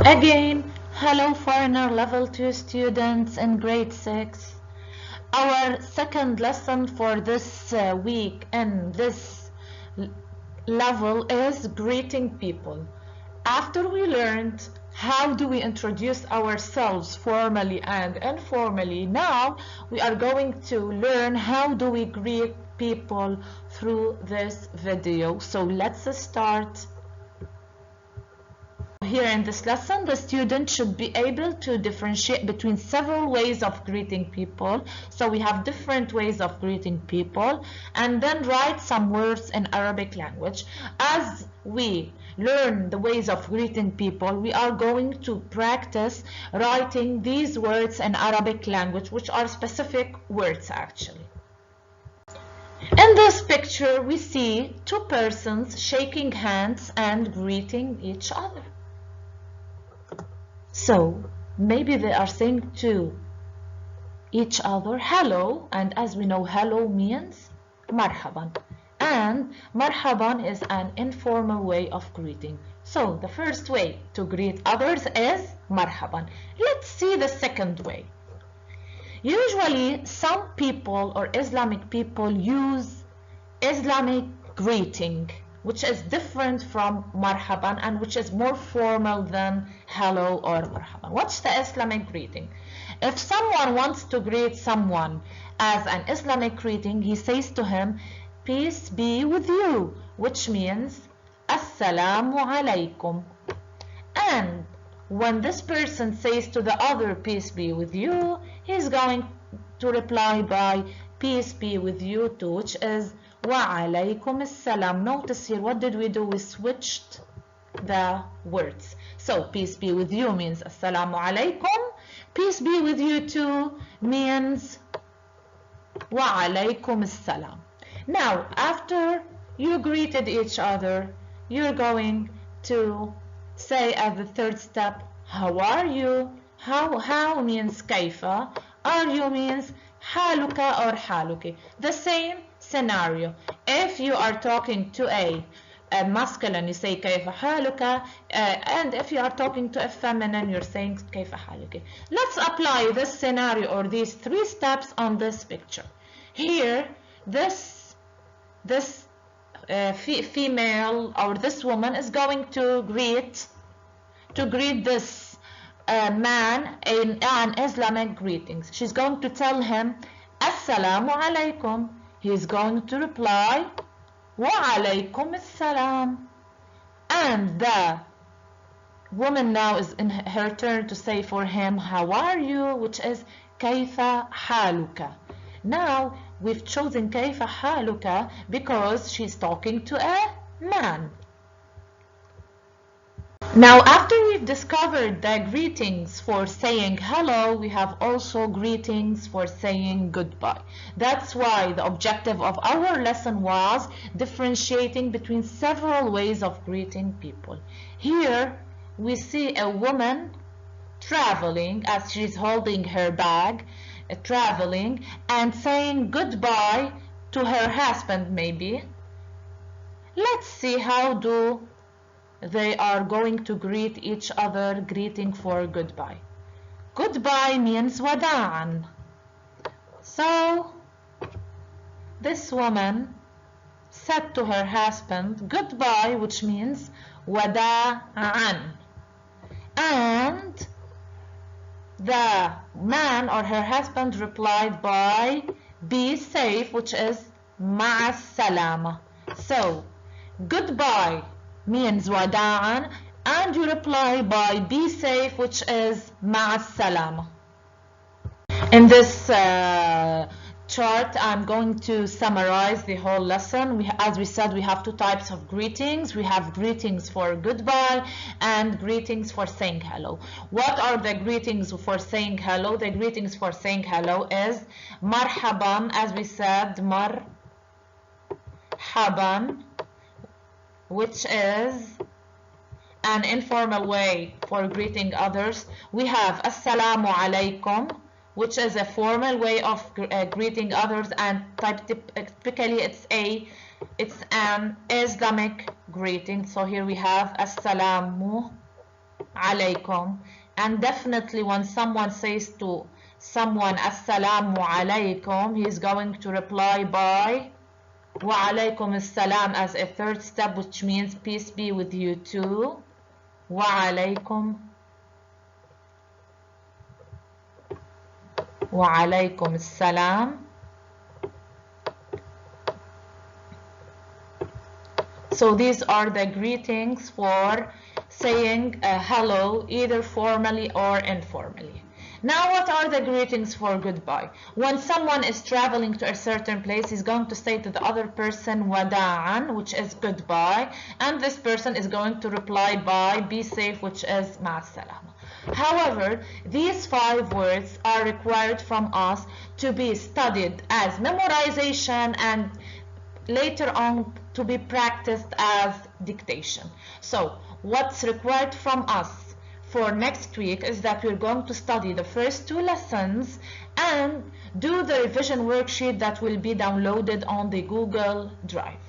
Again, hello foreigner level 2 students in grade 6. Our second lesson for this week in this level is greeting people. After we learned how do we introduce ourselves formally and informally, now we are going to learn how do we greet people through this video. So let's start. Here in this lesson, the student should be able to differentiate between several ways of greeting people. So we have different ways of greeting people, and then write some words in Arabic language. As we learn the ways of greeting people, we are going to practice writing these words in Arabic language, which are specific words actually. In this picture, we see two persons shaking hands and greeting each other. So maybe they are saying to each other hello, and as we know, hello means marhaban, and marhaban is an informal way of greeting. So the first way to greet others is marhaban. Let's see the second way. Usually some people or Islamic people use Islamic greeting, which is different from marhaban and which is more formal than hello or marhaban. What's the Islamic greeting? If someone wants to greet someone as an Islamic greeting, he says to him, peace be with you, which means assalamu alaikum. And when this person says to the other, peace be with you, he's going to reply by peace be with you too, which is وَعَلَيْكُمُ السَّلَامُ. Notice here, what did we do? We switched the words. So, peace be with you means Assalamu alaikum. Peace be with you too means وَعَلَيْكُمُ السَّلَامُ. Now, after you greeted each other, you're going to say at the third step, how are you? How means kaifa. Are you means haluka or haluki. The same scenario. If you are talking to a masculine, you say kaifa haluka, and if you are talking to a feminine, you're saying kaifa haluki. Let's apply this scenario or these three steps on this picture. Here, this female or this woman is going to greet this man in an Islamic greetings. She's going to tell him Assalamu alaikum. He's going to reply wa alaikum assalam. And the woman now is in her turn to say for him, how are you, which is kaifa haluka. Now we've chosen kaifa haluka because she's talking to a man. Now, after we've discovered the greetings for saying hello, we have also greetings for saying goodbye. That's why the objective of our lesson was differentiating between several ways of greeting people. Here, we see a woman traveling as she's holding her bag, traveling and saying goodbye to her husband maybe. Let's see how do they are going to greet each other, greeting for goodbye. Goodbye means wada'an. So this woman said to her husband goodbye, which means wada'an. And the man or her husband replied by be safe, which is ma'a salama. So goodbye means wada'an, and you reply by be safe, which is ma'a salama. In this chart, I'm going to summarize the whole lesson. As we said, we have two types of greetings. We have greetings for goodbye and greetings for saying hello. What are the greetings for saying hello? The greetings for saying hello is marhaban, as we said, marhaban, which is an informal way for greeting others. We have assalamu alaikum, which is a formal way of greeting others, and typically it's an Islamic greeting. So here we have assalamu alaykum. And definitely when someone says to someone assalamu alaykum, he's going to reply by wa alaykum assalam as a third step, which means peace be with you too. Wa alaykum assalam. So these are the greetings for saying hello, either formally or informally. Now, what are the greetings for goodbye? When someone is traveling to a certain place, he's going to say to the other person wada'an, which is goodbye, and this person is going to reply by be safe, which is ma'as-salama. However, these 5 words are required from us to be studied as memorization and later on to be practiced as dictation. So what's required from us for next week is that we're going to study the first 2 lessons and do the revision worksheet that will be downloaded on the Google Drive.